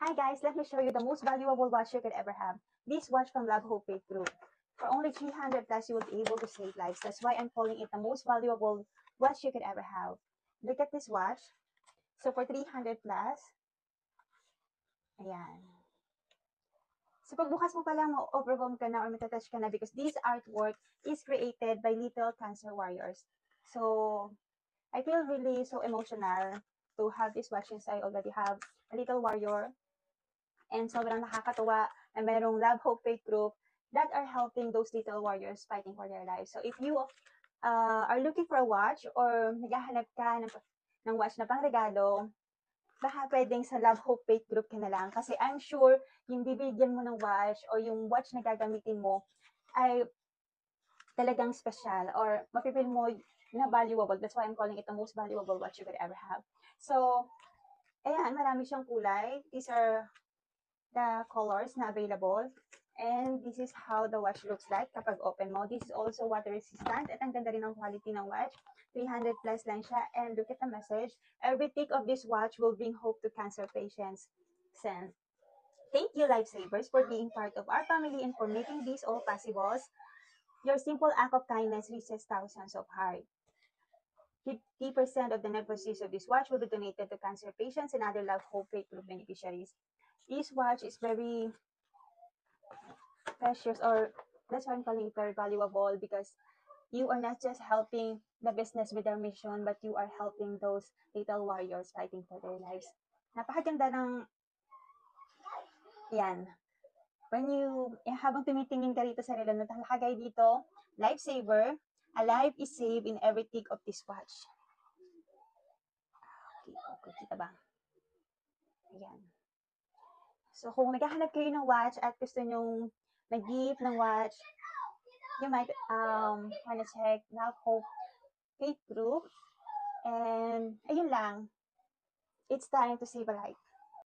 Hi guys, let me show you the most valuable watch you could ever have. This watch from Love Hope Faith Group. For only 300 plus, you will be able to save lives. That's why I'm calling it the most valuable watch you could ever have. Look at this watch. So for 300 plus, ayan. So pagbukas mo pa lang, ma-overwhelm ka na or matatouch ka na because this artwork is created by little cancer warriors. So I feel really so emotional to have this watch since I already have a little warrior. And sobrang nakakatuwa na merong Love Hope Faith Group that are helping those little warriors fighting for their lives. So if you are looking for a watch or naghahanap ka ng watch na pangregalo, baka pwedeng sa Love Hope Faith Group ka na lang. Kasi I'm sure yung bibigyan mo ng watch or yung watch na gagamitin mo ay talagang special or mapipil mo na valuable. That's why I'm calling it the most valuable watch you could ever have. So, ayan, marami siyang kulay. These are the colors na available. And this is how the watch looks like kapag open mo. This is also water resistant at ang ganda rin ng quality ng watch. 300 plus lang siya. And look at the message. Every tick of this watch will bring hope to cancer patients. Send. Thank you, Lifesavers, for being part of our family and for making this all possible. Your simple act of kindness reaches thousands of hearts. 50% of the net proceeds of this watch will be donated to cancer patients and other Love Hope Faith Group beneficiaries. This watch is very precious, or that's why I'm calling it very valuable, because you are not just helping the business with their mission, but you are helping those little warriors fighting for their lives. Napakaganda ng yan. Habang tumitingin ka rito sa relo, nakalagay dito, Lifesaver, a life is saved in every tick of this watch. Okay, kita ba? Ayan. So, kung naghahanap kayo ng watch at gusto nyong mag-gift ng watch, you might wanna check Love Hope Faith Group. And, ayun lang. It's time to save a life.